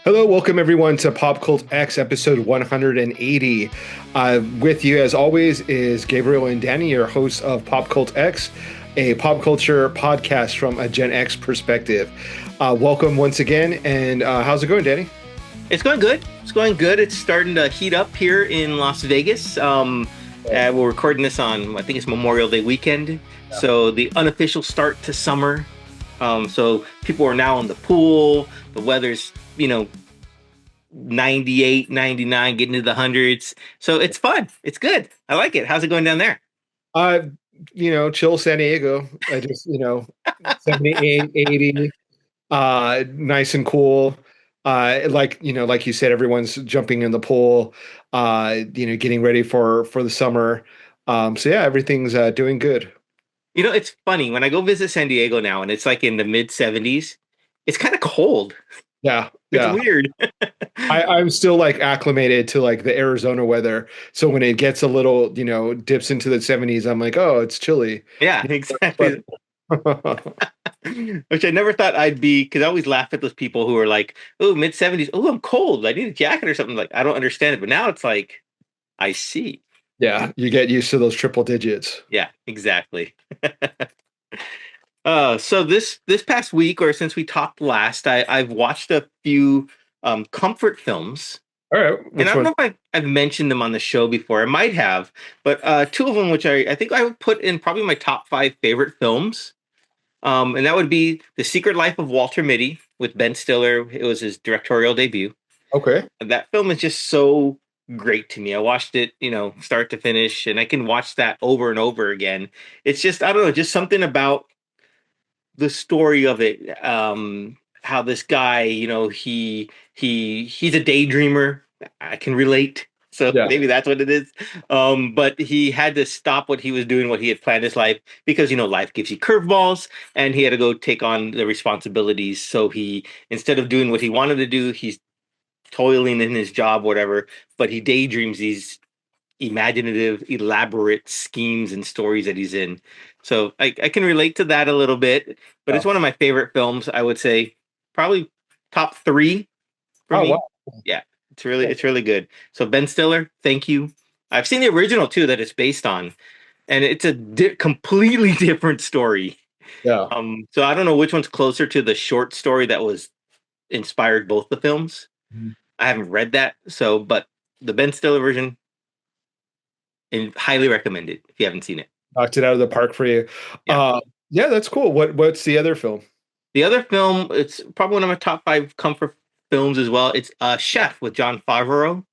Hello, welcome everyone to Pop Cult X episode 180. With you, as always, is Gabriel and Danny, your hosts of Pop Cult X, a pop culture podcast from a Gen X perspective. Welcome once again, and how's it going, Danny? It's going good. It's going good. It's starting to heat up here in Las Vegas. We're recording this on, I think it's Memorial Day weekend. Yeah. So the unofficial start to summer. So people are now in the pool. The weather's, 98, 99, getting to the hundreds. So it's fun. It's good. I like it. How's it going down there? Chill San Diego. I just, 78, 80, nice and cool. Like you said, everyone's jumping in the pool, getting ready for the summer. So yeah, everything's doing good. It's funny when I go visit San Diego now and it's like in the mid 70s, it's kind of cold. Yeah. It's weird. I'm still like acclimated to like the Arizona weather. So when it gets a little, dips into the 70s, I'm like, oh, it's chilly. Yeah, exactly. Which I never thought I'd be, because I always laugh at those people who are like, oh, mid 70s. Oh, I'm cold. I need a jacket or something. Like, I don't understand it. But now it's like, I see. Yeah, you get used to those triple digits. Yeah, exactly. So this past week, or since we talked last, I've watched a few comfort films. All right. And I don't know if I've mentioned them on the show before. I might have. But two of them, which I think I would put in probably my top 5 favorite films. And that would be The Secret Life of Walter Mitty with Ben Stiller. It was his directorial debut. Okay. That film is just so great to me. I watched it, start to finish, and I can watch that over and over again. It's just, I don't know, just something about the story of it. How this guy, he's a daydreamer. I can relate. So yeah. Maybe that's what it is. But he had to stop what he was doing, what he had planned his life, because, life gives you curveballs, and he had to go take on the responsibilities. So he, instead of doing what he wanted to do, he's toiling in his job, whatever, but he daydreams these imaginative, elaborate schemes and stories that he's in. So I can relate to that a little bit, but It's one of my favorite films. I would say probably top 3 for me. Wow. Yeah, it's really good. So Ben Stiller, thank you. I've seen the original too that it's based on, and it's a completely different story. Yeah. So I don't know which one's closer to the short story that was inspired both the films. Mm-hmm. I haven't read that, but the Ben Stiller version, and highly recommend it if you haven't seen it. Knocked it out of the park for you. Yeah, that's cool. What's the other film? The other film, it's probably one of my top 5 comfort films as well. It's Chef with Jon Favreau.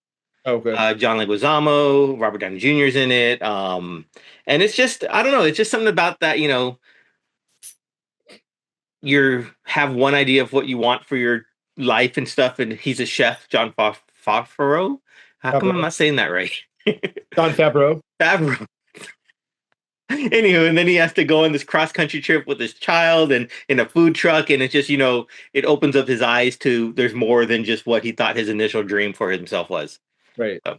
Okay. John Leguizamo, Robert Downey Jr. is in it. And it's just, I don't know, it's just something about that, you have one idea of what you want for your life and stuff, and he's a chef, Jon Favreau. How come I'm not saying that right? Jon Favreau. Anywho, and then he has to go on this cross-country trip with his child and in a food truck, and it's just, it opens up his eyes to there's more than just what he thought his initial dream for himself was. Right. So,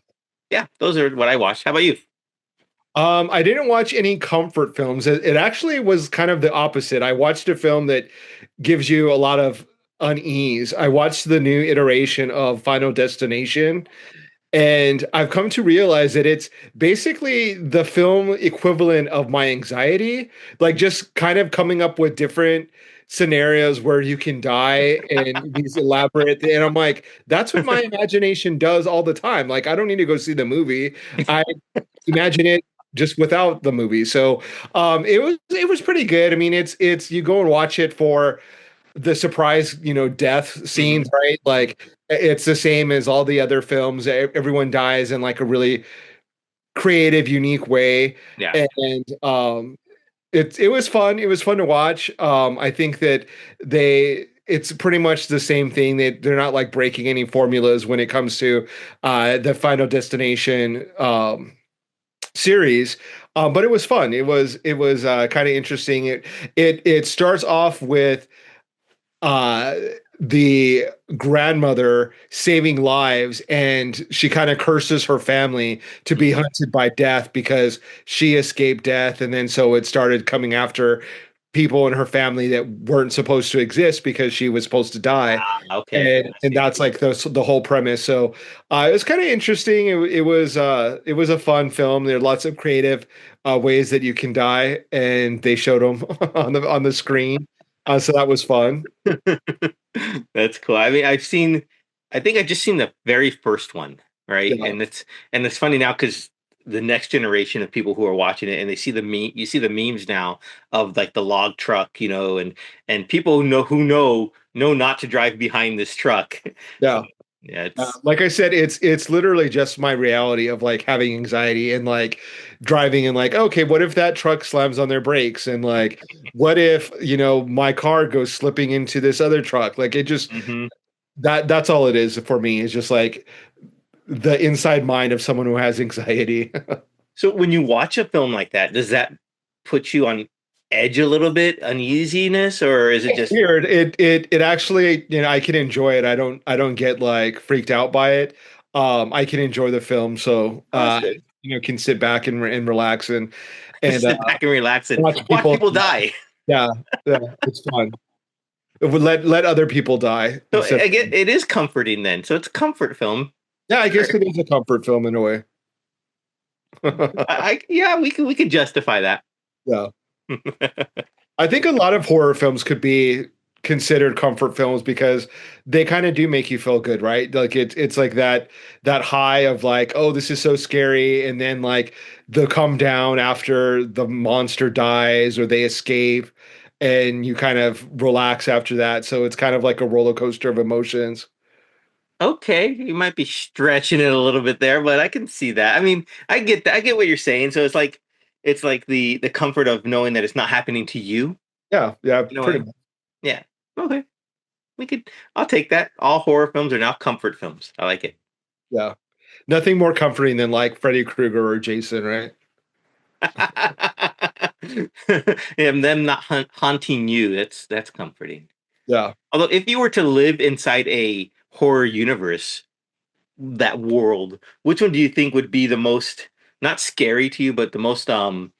yeah, those are what I watched. How about you? I didn't watch any comfort films. It actually was kind of the opposite. I watched a film that gives you a lot of unease. I watched the new iteration of Final Destination, and I've come to realize that it's basically the film equivalent of my anxiety, like just kind of coming up with different scenarios where you can die and these elaborate, and I'm like, that's what my imagination does all the time. Like, I don't need to go see the movie. I imagine it just without the movie. So it was pretty good. I mean, it's you go and watch it for the surprise, death scenes, right? Like, it's the same as all the other films. Everyone dies in like a really creative, unique way. Yeah. And it was fun. It was fun to watch. I think that it's pretty much the same thing. They're not like breaking any formulas when it comes to the Final Destination series. But it was fun. It was kind of interesting. It starts off with the grandmother saving lives, and she kind of curses her family to be hunted by death because she escaped death. And then so it started coming after people in her family that weren't supposed to exist because she was supposed to die. Okay, And I and see. that's like the whole premise. So it was kind of interesting. It was a fun film. There are lots of creative ways that you can die, and they showed them on the screen. So that was fun. That's cool. I mean, I think I just seen the very first one, right? Yeah, And it's funny now because the next generation of people who are watching it and they see you see the memes now of like the log truck, and people who know not to drive behind this truck. So yeah. yeah, it's Like I said, it's literally just my reality of like having anxiety and like driving and like, okay, what if that truck slams on their brakes? And like, what if, my car goes slipping into this other truck? Like it just mhm. that's all it is for me, is just like the inside mind of someone who has anxiety. So when you watch a film like that, does that put you on edge a little bit, uneasiness, or is it It's just weird. It actually, I can enjoy it. I don't get like freaked out by it. I can enjoy the film, so oh, that's good. can sit back and relax and Sit back and relax and watch watch people. people die. Yeah, yeah, it's fun. It would let other people die So instead I of, get it is comforting then. So it's a comfort film. yeah, I Sure. guess it is a comfort film in a way. Yeah, we could justify that. Yeah. I think a lot of horror films could be considered comfort films because they kind of do make you feel good, right? Like it's like that high of like, oh, this is so scary, and then like the come down after the monster dies or they escape, and you kind of relax after that. So it's kind of like a roller coaster of emotions. Okay, you might be stretching it a little bit there, but I can see that. I mean, I get that. I get what you're saying. So it's like the comfort of knowing that it's not happening to you Yeah, yeah, in a pretty way. much. Yeah. Okay. We could I'll take that. All horror films are now comfort films. I like it. Yeah. Nothing more comforting than like Freddy Krueger or Jason, right? And them not haunting you, that's comforting. Yeah. Although if you were to live inside a horror universe, that world, which one do you think would be the most not scary to you, but the most one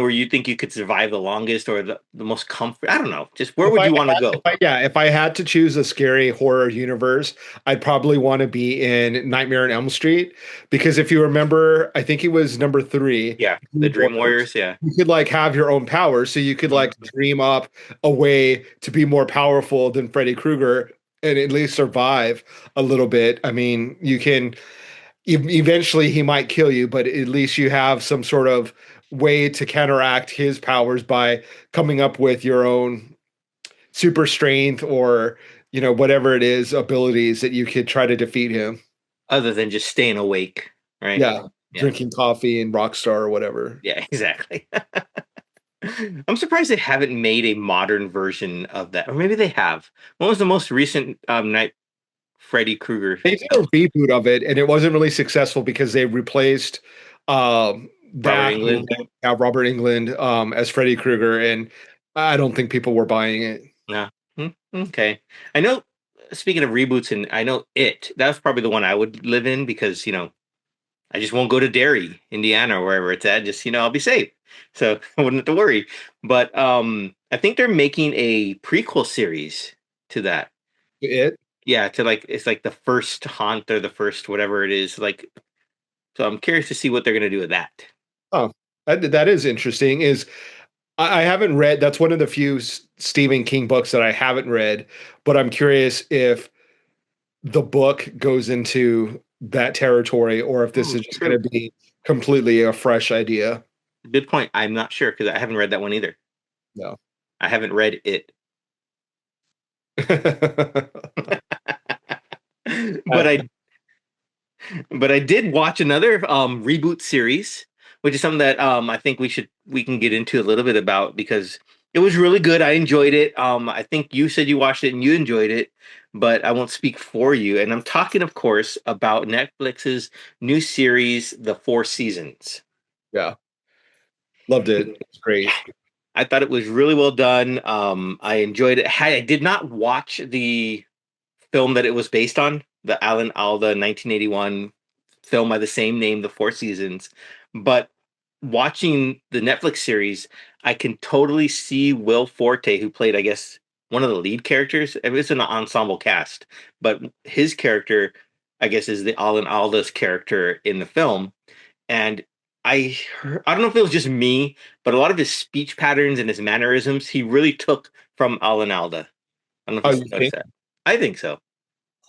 where you think you could survive the longest or the most comfort? I don't know. Just where If would I you want to had, go? if I had to choose a scary horror universe, I'd probably want to be in Nightmare on Elm Street, because if you remember, I think it was number three, Yeah, the Dream Dream Warriors, Warriors. Yeah. you could like have your own powers, so you could like Mhm. dream up a way to be more powerful than Freddy Krueger and at least survive a little bit. I mean, you can eventually he might kill you, but at least you have some sort of way to counteract his powers by coming up with your own super strength or whatever it is, abilities that you could try to defeat him. Other than just staying awake, right? Yeah, Yeah. drinking coffee and Rockstar or whatever. Yeah. Exactly. I'm surprised they haven't made a modern version of that, or maybe they have. What was the most recent Night Freddy Krueger They did a film? reboot of it, and it wasn't really successful because they replaced the Robert actor, England. Robert England, as Freddy Krueger, and I don't think people were buying it. No. Okay. I know. Speaking of reboots, and I know it. That's probably the one I would live in because I just won't go to Derry, Indiana, or wherever it's at. Just I'll be safe, so I wouldn't have to worry. But I think they're making a prequel series to that. It. Yeah, to like it's like the first haunt or the first whatever it is. Like, so I'm curious to see what they're gonna do with that. Oh, that is interesting. Is I haven't read. That's one of the few Stephen King books that I haven't read, but I'm curious if the book goes into that territory or if this Hmm, is just true. going to be completely a fresh idea. Good point. I'm not sure because I haven't read that one either. No. I haven't read it, Uh, but I did watch another reboot series, which is something that I think we can get into a little bit about because it was really good. I enjoyed it. I think you said you watched it and you enjoyed it, but I won't speak for you. And I'm talking, of course, about Netflix's new series, The Four Seasons. yeah, loved it. It's great. I thought it was really well done. I enjoyed it. I did not watch the film that it was based on, the Alan Alda 1981 film by the same name, The Four Seasons. But watching the Netflix series, I can totally see Will Forte, who played, I guess, one of the lead characters. I mean, it's an ensemble cast, but his character, I guess, is the Alan Alda's character in the film. And I don't know if it was just me, but a lot of his speech patterns and his mannerisms, he really took from Alan Alda. I don't know Oh, if you you noticed think? that. I think so.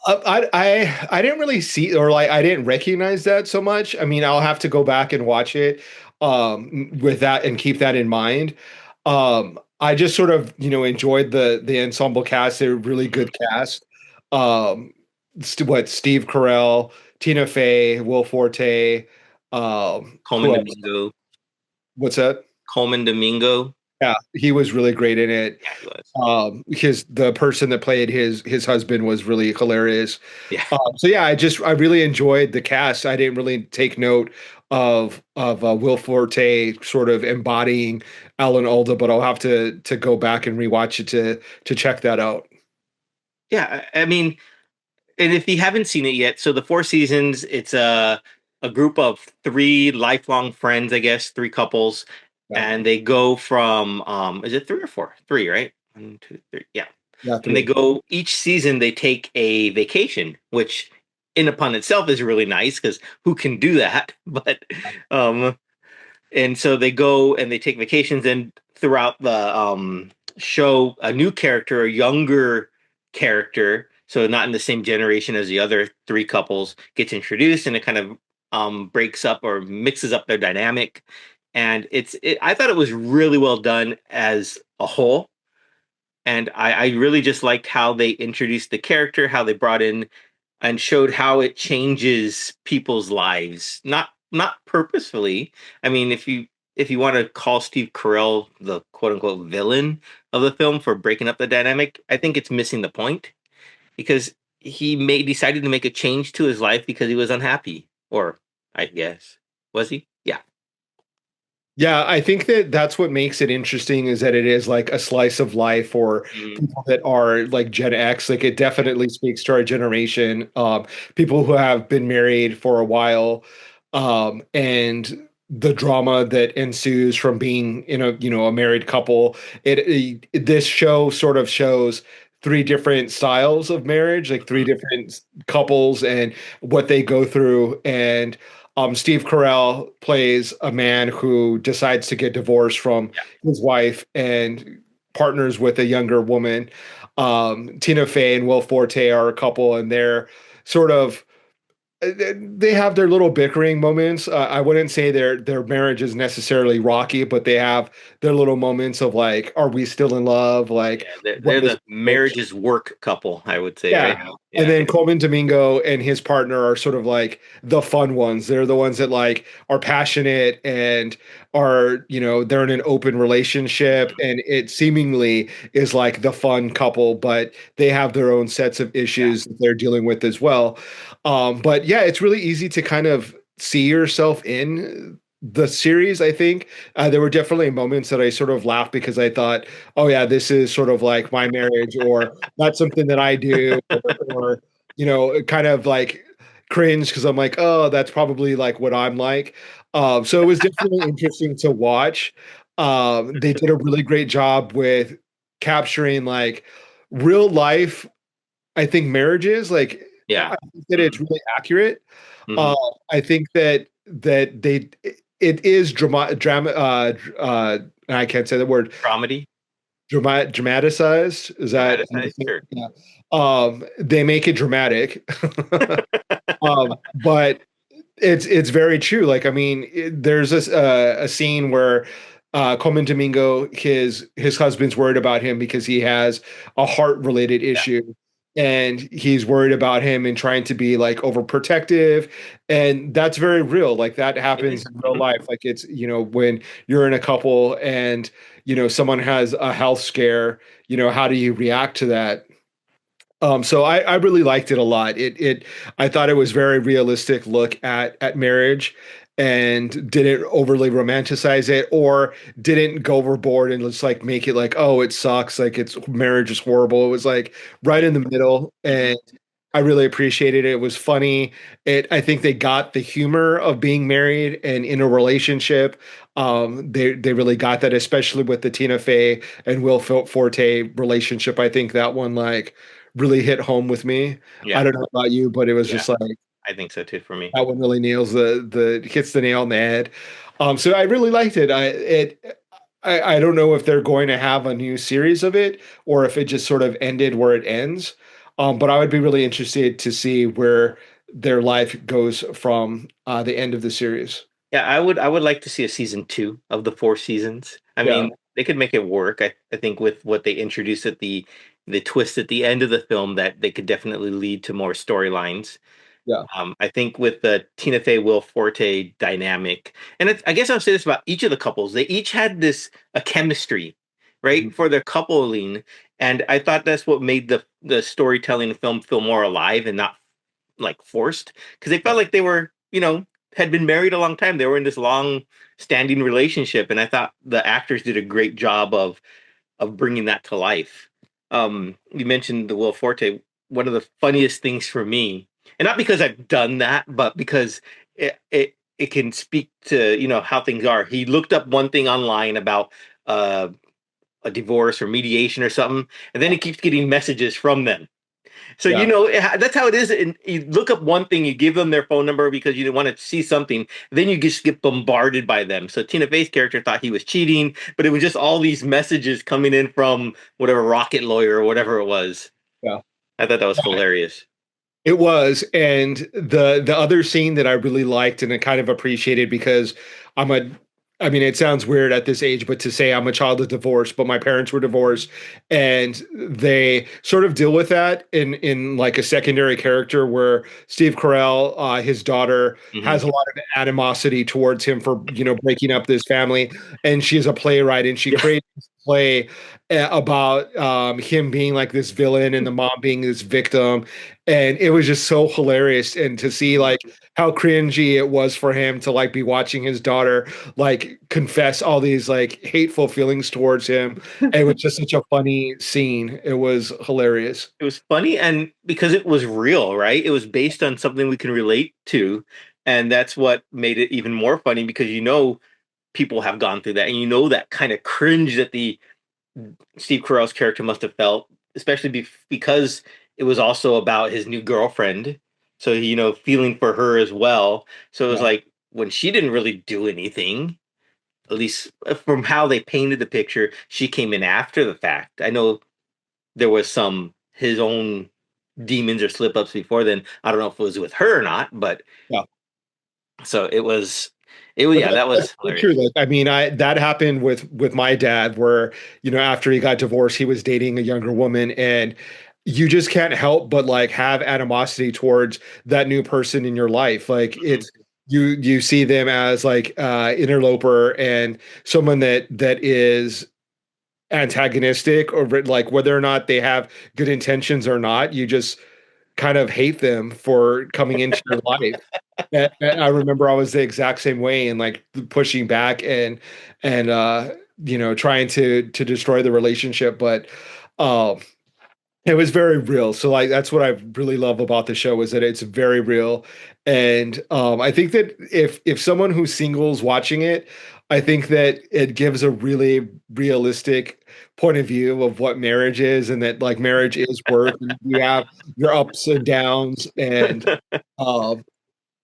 I didn't really see, or like I didn't recognize that so much. I mean, I'll have to go back and watch it with that and keep that in mind. I just sort of, enjoyed the ensemble cast. They're a really Mhm. good cast. Steve Carell, Tina Fey, Will Forte, Coleman who else? Domingo. What's that? Coleman Domingo. Yeah, he was really great in it. Yeah, he was. Because the person that played his husband was really hilarious. Yeah. So yeah, I really enjoyed the cast. I didn't really take note of Will Forte sort of embodying Alan Alda, but I'll have to go back and rewatch it to check that out. Yeah, I mean, and if you haven't seen it yet, so the four seasons, it's a group of three lifelong friends, I guess, three couples, Yeah, and they go from is it three or four? Three, right? One, two, three. Yeah. yeah, And they three. go each season they take a vacation, which in upon itself is really nice because who can do that? But um and so they go and they take vacations, and throughout the show a new character, a younger character, so not in the same generation as the other three couples, gets introduced, and it kind of breaks up or mixes up their dynamic. And I thought it was really well done as a whole, and I really just liked how they introduced the character, how they brought in and showed how it changes people's lives, not purposefully. I mean, if you want to call Steve Carell the quote unquote villain of the film for breaking up the dynamic, I think it's missing the point, because decided to make a change to his life because he was unhappy, or I guess was he? Yeah. Yeah, I think that that's what makes it interesting is that it is like a slice of life for Mhm. people that are like Gen X. Like it definitely speaks to our generation. People who have been married for a while, and the drama that ensues from being in a married couple. This show sort of shows three different styles of marriage, like three different couples and what they go through. And Steve Carell plays a man who decides to get divorced from Yeah. his wife and partners with a younger woman. Tina Fey and Will Forte are a couple, and they're sort of they have their little bickering moments. I wouldn't say their marriage is necessarily rocky, but they have their little moments of like, are we still in love? Yeah, Like, what they're is the marriage's work couple, I would say, yeah. right? And Yeah. then Coleman Domingo and his partner are sort of like the fun ones. They're the ones that like are passionate and are, they're in an open relationship Mhm. and it seemingly is like the fun couple, but they have their own sets of Yeah. issues that they're dealing with as well. But yeah, it's really easy to kind of see yourself in the series, I think. There were definitely moments that I sort of laughed because I thought, oh yeah, this is sort of like my marriage, or that's something that I do, or kind of like cringe because I'm like, oh, that's probably like what I'm like. So it was definitely interesting to watch. They did a really great job with capturing like real life, I think marriages, like Yeah. I think that it's Hmm. really accurate. Hmm. I think that it is I can't say the word Dramedy, dramatized. Is that dramatized, sure. yeah? They make it dramatic, but it's very true. Like I mean, there's a scene where Coleman Domingo, his husband's worried about him because he has a heart related Yeah. issue. And he's worried about him and trying to be like overprotective. And that's very real. Like that It happens is. in real Mhm. life. Like it's, when you're in a couple and, someone has a health scare, how do you react to that? So I really liked it a lot. I thought it was very realistic look at marriage and didn't overly romanticize it or didn't go overboard and just like make it like, oh, it sucks, like it's marriage is horrible. It was like right Yeah. in the middle. Mhm. I really appreciated it. It was funny. I think they got the humor of being married and in a relationship. They really got that, especially with the Tina Fey and Will Forte relationship. I think that one like really hit home with me. I Yeah, don't know about you, but it was yeah, just like I think so too for me. that one really nails the hits the nail on the head. So I really liked it. I don't know if they're going to have a new series of it or if it just sort of ended where it ends. But I would be really interested to see where their life goes from the end of the series. Yeah, I would like to see a season two of the four seasons. I Yeah, mean, they could make it work. I think with what they introduced at the twist at the end of the film, that they could definitely lead to more storylines. yeah, I think with the Tina Fey Will Forte dynamic, and I guess I'll say this about each of the couples: they each had this a chemistry, mhm, right, for their coupling, and I thought that's what made the storytelling film feel more alive and not like forced because they yeah, felt like they were, had been married a long time. They were in this long standing relationship, and I thought the actors did a great job of bringing that to life. You mentioned the Will Forte. One of the funniest things for me, and not because I've done that, but because it can speak to how things are. He looked up one thing online about uh, a divorce or mediation or something, and then he keeps getting messages from them. So yeah, that's how it is. And you look up one thing, you give them their phone number because you want to see something. Then you just get bombarded by them. So Tina Fey's character thought he was cheating, but it was just all these messages coming in from whatever Rocket Lawyer or whatever it was. yeah. I thought that was hilarious. It was, and the other scene that I really liked and I kind of appreciated because I'm a I mean, it sounds weird at this age, but to say I'm a child of divorce, but my parents were divorced, and they sort of deal with that in like a secondary character where Steve Carell, his daughter, Hmm. has a lot of animosity towards him for breaking up this family, and she is a playwright, and she Yeah. creates this play about him being like this villain and the mom being this victim, and it was just so hilarious and to see like how cringy it was for him to like be watching his daughter like confess all these like hateful feelings towards him. And it was just such a funny scene. It was hilarious. It was funny and because it was real, right? It was based on something we can relate to. And that's what made it even more funny because people have gone through that and that kind of cringe that the Steve Carell's character must have felt, especially because it was also about his new girlfriend. So, feeling for her as well. So it was Yeah, like when she didn't really do anything, at least from how they painted the picture, she came in after the fact. I know there was some his own demons or slip ups before then. I don't know if it was with her or not, but yeah. so it was, But yeah, that that's was so hilarious. true. Like, I mean, I that happened with my dad, where after he got divorced, he was dating a younger woman, and you just can't help but like have animosity towards that new person in your life. Like Mhm. it's you see them as like interloper and someone that is antagonistic or like whether or not they have good intentions or not, you just kind of hate them for coming into your life. And I remember I was the exact same way and like pushing back and trying to destroy the relationship, but um it was very real. So like that's what I really love about the show is that it's very real. And I think that if someone who's singles watching it, I think that it gives a really realistic point of view of what marriage is and that like marriage is work and you have your ups and downs um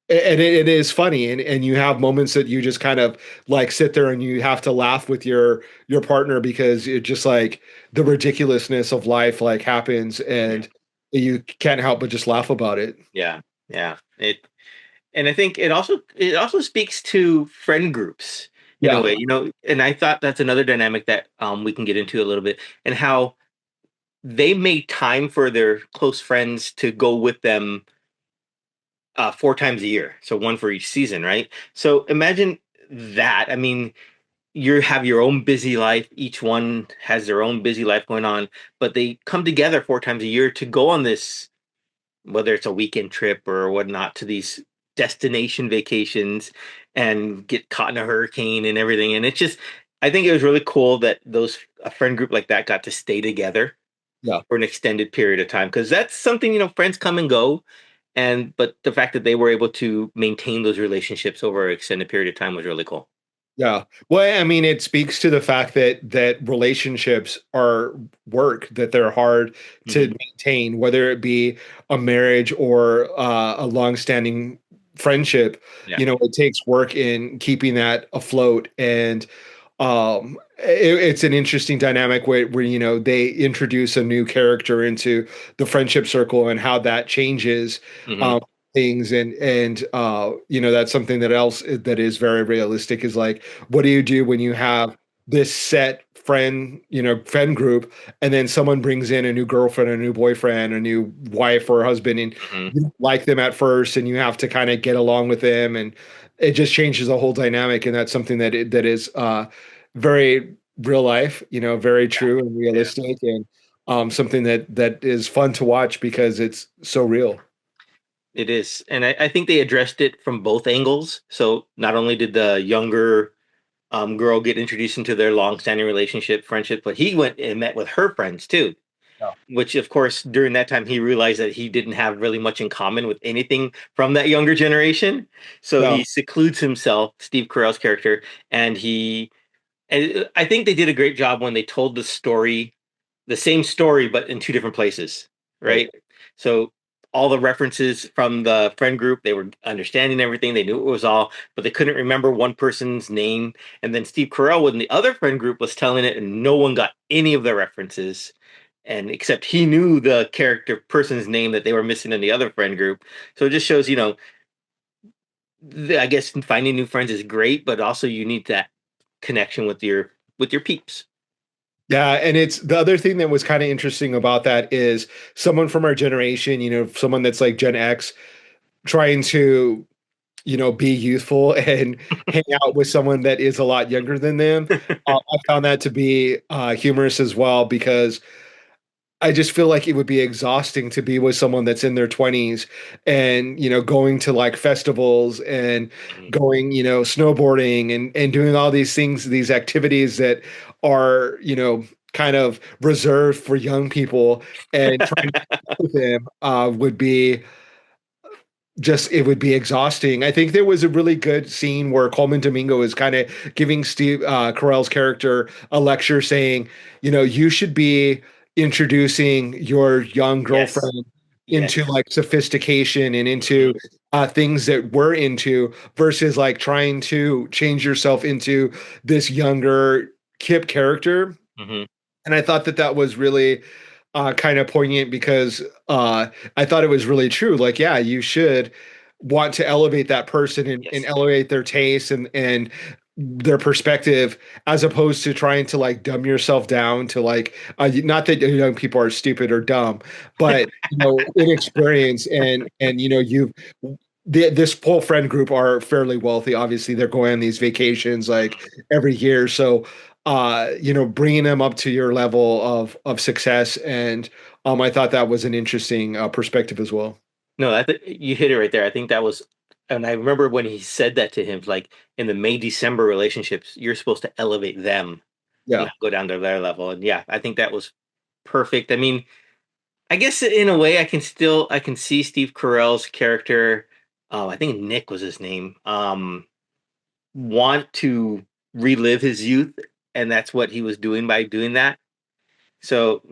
and it is funny and you have moments that you just kind of like sit there and you have to laugh with your partner because it just like the ridiculousness of life like happens Yeah. and you can't help but just laugh about it. Yeah. Yeah. And I think it also speaks to friend groups in a Yeah, way, and I thought that's another dynamic that we can get into a little bit and how they made time for their close friends to go with them four times a year. So one for each season, right? So imagine that. I mean, you have your own busy life. Each one has their own busy life going on, but they come together four times a year to go on this, whether it's a weekend trip or whatnot, to these destination vacations and get caught in a hurricane and everything. And it's just, I think it was really cool that a friend group like that got to stay together Yeah. for an extended period of time, because that's something, friends come and go, but the fact that they were able to maintain those relationships over an extended period of time was really cool. Yeah. Well, I mean, it speaks to the fact that relationships are work, that they're hard to Hmm. maintain, whether it be a marriage or a longstanding friendship. Yeah. It takes work in keeping that afloat. And it's an interesting dynamic where they introduce a new character into the friendship circle and how that changes Hmm. um things. And that's something that is very realistic, is like, what do you do when you have this set friend group, and then someone brings in a new girlfriend, a new boyfriend, a new wife or husband, and Hmm. you don't like them at first, and you have to kind of get along with them, and it just changes the whole dynamic. And that's something that is very real life, very true and Yeah. realistic, and something that is fun to watch because it's so real. It is. And I think they addressed it from both angles. So not only did the younger girl get introduced into their long-standing relationship, friendship, but he went and met with her friends too. Yeah. Which, of course, during that time, he realized that he didn't have really much in common with anything from that younger generation. So Yeah. he secludes himself, Steve Carell's character, and and I think they did a great job when they told the story, the same story, but in two different places, Right. right? So all the references from the friend group, they were understanding everything. They knew it was all, but they couldn't remember one person's name. And then Steve Carell, when the other friend group was telling it, and no one got any of the references, and except he knew the character person's name that they were missing in the other friend group. So it just shows, I guess finding new friends is great, but also you need that connection with your peeps. Yeah, and it's the other thing that was kind of interesting about that is someone from our generation, someone that's like Gen X, trying to, be youthful and hang out with someone that is a lot younger than them. I found that to be humorous as well, because I just feel like it would be exhausting to be with someone that's in their 20s and, going to like festivals and going, snowboarding and doing all these things, these activities that are, kind of reserved for young people, and trying to keep up with them would be just, it would be exhausting. I think there was a really good scene where Coleman Domingo is kind of giving Steve Carell's character a lecture, saying, you should be introducing your young Yes. girlfriend into Yes. like sophistication and into Hmm. things that we're into, versus like trying to change yourself into this younger Kip character. Hmm. And I thought that was really kind of poignant, because I thought it was really true. Like, yeah, you should want to elevate that person and Yes. elevate their taste and their perspective, as opposed to trying to like dumb yourself down to like, not that young people are stupid or dumb, but inexperienced, and this whole friend group are fairly wealthy. Obviously, they're going on these vacations like every year. So, bringing them up to your level of success, and I thought that was an interesting perspective as well. No, you hit it right there. I think that was, and I remember when he said that to him, like in the May December relationships, you're supposed to elevate them, Yeah, go down to their level. And yeah, I think that was perfect. I mean, I guess in a way, I can see Steve Carell's character. I think Nick was his name. Want to relive his youth, and that's what he was doing by doing that. So,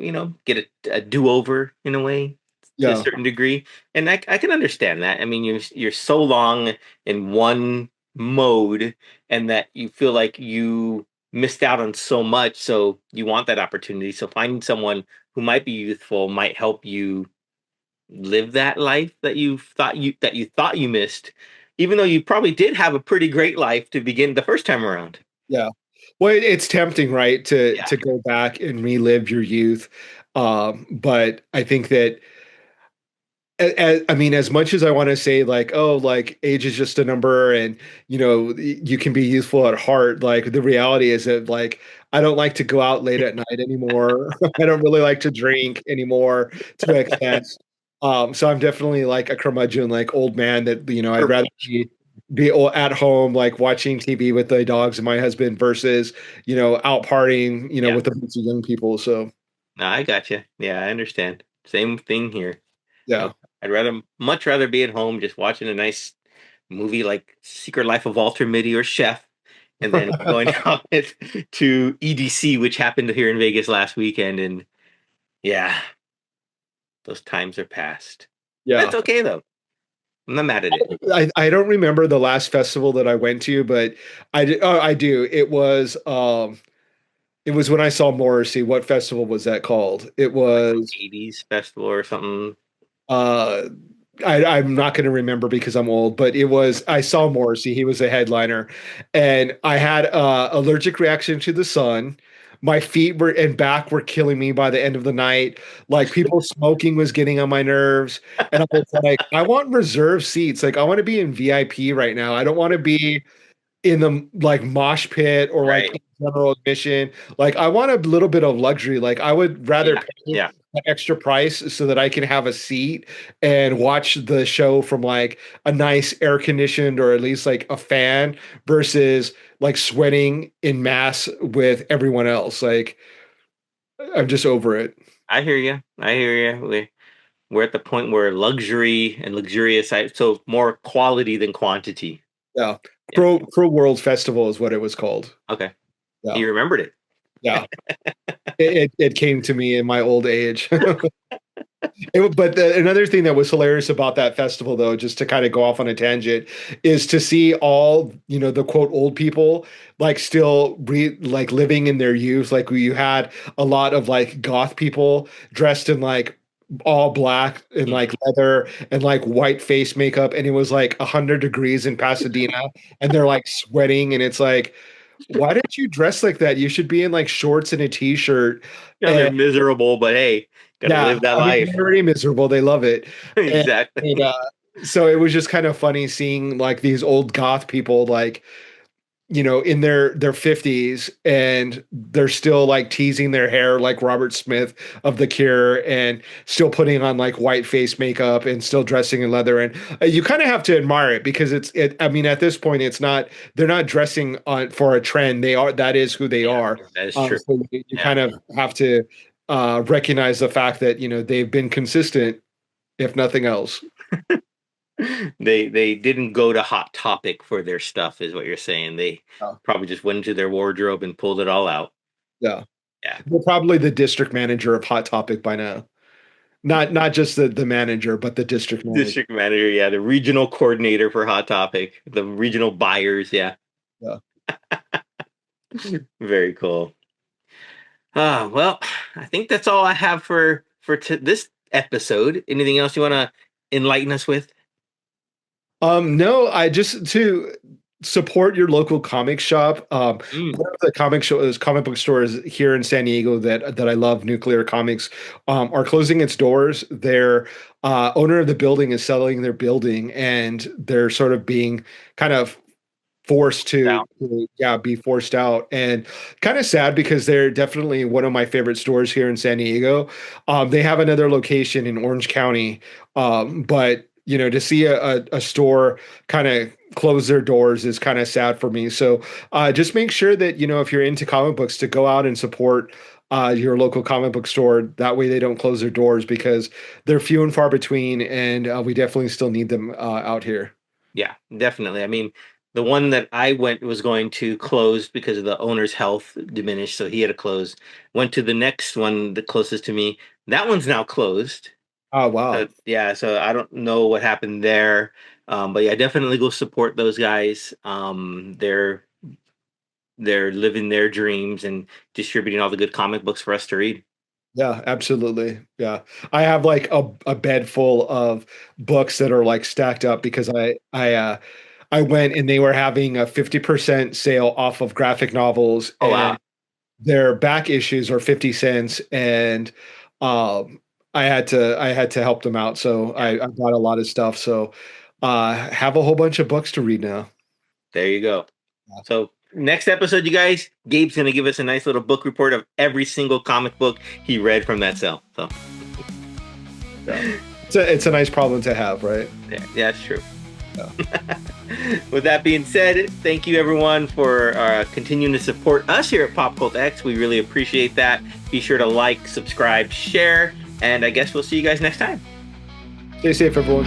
get a do over in a way to a yeah, certain degree. And I can understand that. I mean, you're so long in one mode, and that you feel like you missed out on so much. So you want that opportunity. So finding someone who might be youthful might help you live that life that you thought you missed, even though you probably did have a pretty great life to begin the first time around. yeah. Well, it's tempting, right, to Yeah. go back and relive your youth, but I think that I mean, as much as I want to say like, oh, like age is just a number, and you can be youthful at heart, like the reality is that like I don't like to go out late at night anymore. I don't really like to drink anymore to excess. So I'm definitely like a curmudgeon, like old man, that I'd rather Perfect. be at home, like watching TV with the dogs and my husband, versus out partying, Yeah. with a bunch of young people. So No, I got you. Yeah, I understand. Same thing here. You know, Yeah. I'd much rather be at home just watching a nice movie like Secret Life of Walter Mitty or Chef, and then going out to EDC, which happened here in Vegas last weekend. And yeah, those times are past. That's Yeah. okay though. I'm not mad at it. I don't remember the last festival that I went to, but I do. It was when I saw Morrissey. What festival was that called? It Like was 80s festival or something. uh I'm not going to remember because I'm old, but it was I saw Morrissey. He was a headliner, and I had allergic reaction to the sun. My feet were and back were killing me by the end of the night. Like people smoking was getting on my nerves, and I was like, I want reserved seats. Like I want to be in VIP right now. I don't want to be in the like mosh pit or like Right. in general admission. Like I want a little bit of luxury. Like I would rather Yeah. pay Yeah. an extra price so that I can have a seat and watch the show from like a nice air conditioned or at least like a fan versus like sweating in mass with everyone else. Like I'm just over it. I hear you. I hear you. We're at the point where luxury and luxurious, so more quality than quantity. Yeah. Yeah. Pro World Festival is what it was called. Okay. Yeah. You remembered it. Yeah. It came to me in my old age. Another thing that was hilarious about that festival, though, just to kind of go off on a tangent, is to see all the quote old people like still like living in their youth. Like you had a lot of like goth people dressed in like all black and like Mhm. leather and like white face makeup, and it was like 100 degrees in Pasadena, and they're like sweating, and it's like, why did you dress like that? You should be in like shorts and a t-shirt. Yeah, they're miserable, but hey, gotta Yeah, live that I mean, life. they're already miserable. They love it. And, Exactly. and, so it was just kind of funny seeing like these old goth people like, in their 50s and they're still like teasing their hair like Robert Smith of The Cure and still putting on like white face makeup and still dressing in leather. And you kind of have to admire it because I mean, at this point, it's not, they're not dressing on for a trend. That is who they Yeah, are. that is true. So you Yeah. kind of have to recognize the fact that they've been consistent, if nothing else. They didn't go to Hot Topic for their stuff, is what you're saying. They Yeah, probably just went into their wardrobe and pulled it all out. yeah. Yeah. We're probably the district manager of Hot Topic by now. Not just the manager, but the district manager. District manager, yeah, the regional coordinator for Hot Topic, the regional buyers, yeah. Yeah. Very cool. Well, I think that's all I have for this episode. Anything else you want to enlighten us with? No, I just to support your local comic shop. Mm, One of the comic book stores here in San Diego that I love, Nuclear Comics, are closing its doors. Their owner of the building is selling their building, and they're sort of being kind of forced down. yeah, be forced out, and kind of sad because they're definitely one of my favorite stores here in San Diego. They have another location in Orange County, but to see a store kind of close their doors is kind of sad for me. So just make sure that if you're into comic books, to go out and support your local comic book store. That way they don't close their doors because they're few and far between, and we definitely still need them out here. Yeah, definitely. I mean, the one that I went was going to close because of the owner's health diminished, so he had to close. Went to the next one, the closest to me. That one's now closed. Oh wow. Yeah, so I don't know what happened there. But yeah, definitely go support those guys. They're living their dreams and distributing all the good comic books for us to read. Yeah, absolutely. Yeah. I have like a bed full of books that are like stacked up because I went and they were having a 50% sale off of graphic novels, Oh wow. and their back issues are 50 cents, and um I had to help them out. So Yeah, I bought a lot of stuff. So have a whole bunch of books to read now. there you go. So next episode, you guys, Gabe's gonna give us a nice little book report of every single comic book he read from that cell. So Yeah. It's a nice problem to have, right? yeah, that's true. With that being said, thank you everyone for continuing to support us here at Pop Cult X. We really appreciate that. Be sure to like, subscribe, share, and I guess we'll see you guys next time. Stay safe, everyone.